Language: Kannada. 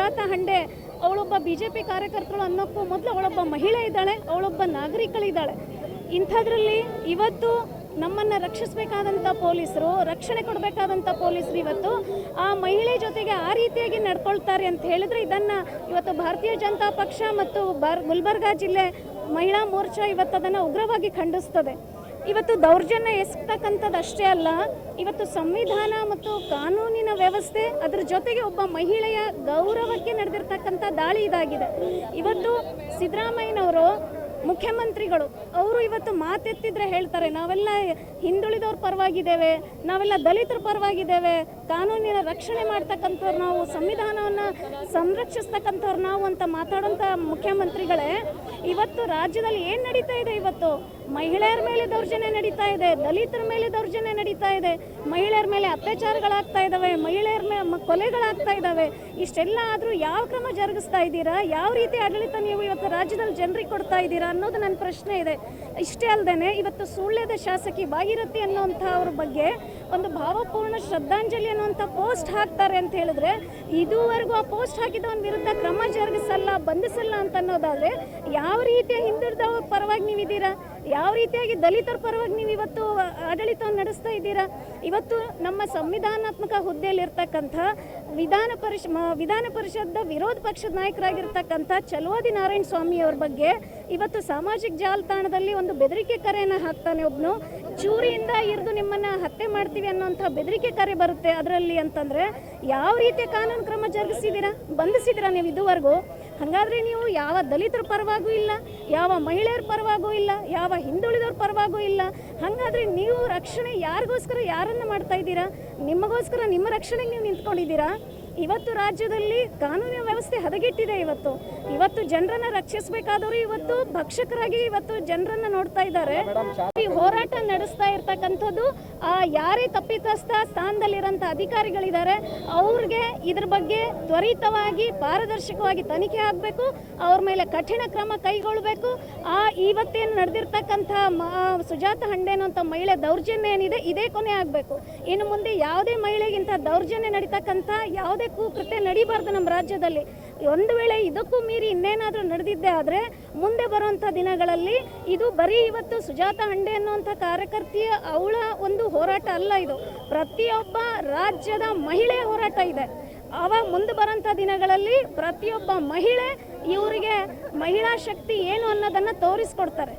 ಸುಜಾತಾ ಹಂಡೆ ಅವಳೊಬ್ಬ BJP ಕಾರ್ಯಕರ್ತರು ಅನ್ನೋಕ್ಕೂ ಮೊದಲು ಅವಳೊಬ್ಬ ಮಹಿಳೆ ಇದ್ದಾಳೆ, ಅವಳೊಬ್ಬ ನಾಗರಿಕಳಿದ್ದಾಳೆ. ಇಂಥದ್ರಲ್ಲಿ ಇವತ್ತು ನಮ್ಮನ್ನು ರಕ್ಷಿಸಬೇಕಾದಂಥ ಪೊಲೀಸರು, ರಕ್ಷಣೆ ಕೊಡಬೇಕಾದಂಥ ಪೊಲೀಸರು ಇವತ್ತು ಆ ಮಹಿಳೆ ಜೊತೆಗೆ ಆ ರೀತಿಯಾಗಿ ನಡ್ಕೊಳ್ತಾರೆ ಅಂತ ಹೇಳಿದ್ರೆ ಇದನ್ನು ಇವತ್ತು ಭಾರತೀಯ ಜನತಾ ಪಕ್ಷ ಮತ್ತು ಗುಲ್ಬರ್ಗಾ ಜಿಲ್ಲೆ ಮಹಿಳಾ ಮೋರ್ಚಾ ಇವತ್ತು ಅದನ್ನು ಉಗ್ರವಾಗಿ ಖಂಡಿಸ್ತದೆ. ಇವತ್ತು ದೌರ್ಜನ್ಯ ಎಸಗ್ತಕ್ಕಂಥದ್ದು ಅಷ್ಟೇ ಅಲ್ಲ, ಇವತ್ತು ಸಂವಿಧಾನ ಮತ್ತು ಕಾನೂನಿನ ವ್ಯವಸ್ಥೆ ಅದರ ಜೊತೆಗೆ ಒಬ್ಬ ಮಹಿಳೆಯ ಗೌರವಕ್ಕೆ ನಡೆದಿರ್ತಕ್ಕಂಥ ದಾಳಿ ಇದಾಗಿದೆ. ಇವತ್ತು ಸಿದ್ದರಾಮಯ್ಯನವರು ಮುಖ್ಯಮಂತ್ರಿಗಳು ಅವರು ಇವತ್ತು ಮಾತೆತ್ತಿದ್ರೆ ಹೇಳ್ತಾರೆ, ನಾವೆಲ್ಲ ಹಿಂದುಳಿದವ್ರ ಪರವಾಗಿದ್ದೇವೆ, ನಾವೆಲ್ಲ ದಲಿತರ ಪರವಾಗಿದ್ದೇವೆ, ಕಾನೂನಿನ ರಕ್ಷಣೆ ಮಾಡ್ತಕ್ಕಂಥವ್ರು ನಾವು, ಸಂವಿಧಾನವನ್ನು ಸಂರಕ್ಷಿಸ್ತಕ್ಕಂಥವ್ರು ನಾವು ಅಂತ ಮಾತಾಡೋಂಥ ಮುಖ್ಯಮಂತ್ರಿಗಳೇ ಇವತ್ತು ರಾಜ್ಯದಲ್ಲಿ ಏನು ನಡೀತಾ ಇದೆ? ಇವತ್ತು ಮಹಿಳೆಯರ ಮೇಲೆ ದೌರ್ಜನ್ಯ ನಡೀತಾ ಇದೆ, ದಲಿತರ ಮೇಲೆ ದೌರ್ಜನ್ಯ ನಡೀತಾ ಇದೆ, ಮಹಿಳೆಯರ ಮೇಲೆ ಅತ್ಯಾಚಾರಗಳಾಗ್ತಾ ಇದ್ದಾವೆ, ಮಹಿಳೆಯರ ಮೇಲೆ ಕೊಲೆಗಳಾಗ್ತಾ ಇದ್ದಾವೆ. ಇಷ್ಟೆಲ್ಲ ಆದರೂ ಯಾವ ಕ್ರಮ ಜರುಗಿಸ್ತಾ ಇದ್ದೀರಾ? ಯಾವ ರೀತಿ ಆಡಳಿತ ನೀವು ಇವತ್ತು ರಾಜ್ಯದಲ್ಲಿ ಜನರಿಗೆ ಕೊಡ್ತಾ ಇದ್ದೀರಾ ಅನ್ನೋದು ನನ್ನ ಪ್ರಶ್ನೆ ಇದೆ. ಇಷ್ಟೇ ಅಲ್ಲದೆ ಇವತ್ತು ಸುಳ್ಯದ ಶಾಸಕಿ ಭಾಗೀರಥಿ ಅನ್ನೋಂಥ ಅವ್ರ ಬಗ್ಗೆ ಒಂದು ಭಾವಪೂರ್ಣ ಶ್ರದ್ಧಾಂಜಲಿ ಅನ್ನುವಂಥ ಪೋಸ್ಟ್ ಹಾಕ್ತಾರೆ ಅಂತ ಹೇಳಿದ್ರೆ ಇದುವರೆಗೂ ಆ ಪೋಸ್ಟ್ ಹಾಕಿದವನ ವಿರುದ್ಧ ಕ್ರಮ ಜರುಗಿಸಲ್ಲ, ಬಂಧಿಸಲ್ಲ ಅಂತ ಅನ್ನೋದಾದರೆ ಯಾವ ರೀತಿಯ ಹಿಂದುಳಿದವ್ರ ಪರವಾಗಿ ನೀವಿದ್ದೀರಾ? ಯಾವ ರೀತಿಯಾಗಿ ದಲಿತರ ಪರವಾಗಿ ನೀವು ಇವತ್ತು ಆಡಳಿತವನ್ನು ನಡೆಸ್ತಾ ಇದ್ದೀರಾ? ಇವತ್ತು ನಮ್ಮ ಸಂವಿಧಾನಾತ್ಮಕ ಹುದ್ದೆಯಲ್ಲಿರ್ತಕ್ಕಂಥ ವಿಧಾನ ಪರಿಷತ್ದ ವಿರೋಧ ಪಕ್ಷದ ನಾಯಕರಾಗಿರ್ತಕ್ಕಂಥ ಚಲುವಾದಿ ನಾರಾಯಣ ಸ್ವಾಮಿ ಅವ್ರ ಬಗ್ಗೆ ಇವತ್ತು ಸಾಮಾಜಿಕ ಜಾಲತಾಣದಲ್ಲಿ ಒಂದು ಬೆದರಿಕೆ ಕರೆಯನ್ನು ಹಾಕ್ತಾನೆ ಒಬ್ಬನು. ಚೂರಿಯಿಂದ ಇರಿದು ನಿಮ್ಮನ್ನು ಹತ್ಯೆ ಮಾಡ್ತೀವಿ ಅನ್ನೋಂಥ ಬೆದರಿಕೆ ಕರೆ ಬರುತ್ತೆ ಅದರಲ್ಲಿ ಅಂತಂದರೆ ಯಾವ ರೀತಿಯ ಕಾನೂನು ಕ್ರಮ ಜರುಗಿಸಿದ್ದೀರಾ, ಬಂಧಿಸಿದ್ದೀರಾ ನೀವು ಇದುವರೆಗೂ? ಹಾಗಾದರೆ ನೀವು ಯಾವ ದಲಿತರ ಪರವಾಗೂ ಇಲ್ಲ, ಯಾವ ಮಹಿಳೆಯರ ಪರವಾಗೂ ಇಲ್ಲ, ಯಾವ ಹಿಂದುಳಿದವ್ರ ಪರವಾಗೂ ಇಲ್ಲ. ಹಾಗಾದರೆ ನೀವು ರಕ್ಷಣೆ ಯಾರಿಗೋಸ್ಕರ ಯಾರನ್ನು ಮಾಡ್ತಾ ಇದ್ದೀರಾ? ನಿಮಗೋಸ್ಕರ ನಿಮ್ಮ ರಕ್ಷಣೆಗೆ ನೀವು ನಿಂತ್ಕೊಂಡಿದ್ದೀರಾ? ಇವತ್ತು ರಾಜ್ಯದಲ್ಲಿ ಕಾನೂನಿನ ವ್ಯವಸ್ಥೆ ಹದಗೆಟ್ಟಿದೆ. ಇವತ್ತು ಜನರನ್ನ ರಕ್ಷಿಸಬೇಕಾದವರು ಇವತ್ತು ಭಕ್ಷಕರಾಗಿ ಇವತ್ತು ಜನರನ್ನ ನೋಡ್ತಾ ಇದ್ದಾರೆ. ಈ ಹೋರಾಟ ನಡೆಸ್ತಾ ಇರ್ತಕ್ಕಂಥದ್ದು ಯಾರೇ ತಪ್ಪಿತಸ್ಥ ಸ್ಥಾನದಲ್ಲಿರೋಂಥ ಅಧಿಕಾರಿಗಳಿದ್ದಾರೆ ಅವ್ರಿಗೆ ಇದ್ರ ಬಗ್ಗೆ ತ್ವರಿತವಾಗಿ ಪಾರದರ್ಶಕವಾಗಿ ತನಿಖೆ ಆಗಬೇಕು, ಅವ್ರ ಮೇಲೆ ಕಠಿಣ ಕ್ರಮ ಕೈಗೊಳ್ಳಬೇಕು. ಇವತ್ತೇನು ನಡೆದಿರ್ತಕ್ಕಂಥ ಸುಜಾತಾ ಹಂಡೆ ಅನ್ನೋಂಥ ಮಹಿಳೆ ದೌರ್ಜನ್ಯ ಏನಿದೆ ಇದೇ ಕೊನೆ ಆಗಬೇಕು. ಇನ್ನು ಮುಂದೆ ಯಾವುದೇ ಮಹಿಳೆಗಿಂತ ದೌರ್ಜನ್ಯ ನಡೀತಕ್ಕಂಥ ಯಾವುದೇ ಕೃತ್ಯ ನಡೀಬಾರ್ದು ನಮ್ಮ ರಾಜ್ಯದಲ್ಲಿ. ಒಂದು ವೇಳೆ ಇದಕ್ಕೂ ಮೀರಿ ಇನ್ನೇನಾದರೂ ನಡೆದಿದ್ದೆ ಆದರೆ ಮುಂದೆ ಬರುವಂಥ ದಿನಗಳಲ್ಲಿ ಇದು ಬರೀ ಇವತ್ತು ಸುಜಾತಾ ಹಂಡೆ ಅನ್ನುವಂಥ ಕಾರ್ಯಕರ್ತೆಯ ಅವಳ ಒಂದು ಹೋರಾಟ ಅಲ್ಲ, ಇದು ಪ್ರತಿಯೊಬ್ಬ ರಾಜ್ಯದ ಮಹಿಳೆಯ ಹೋರಾಟ ಇದೆ. ಆವಾಗ ಮುಂದೆ ಬರೋಂಥ ದಿನಗಳಲ್ಲಿ ಪ್ರತಿಯೊಬ್ಬ ಮಹಿಳೆ ಇವರಿಗೆ ಮಹಿಳಾ ಶಕ್ತಿ ಏನು ಅನ್ನೋದನ್ನು ತೋರಿಸ್ಕೊಡ್ತಾರೆ.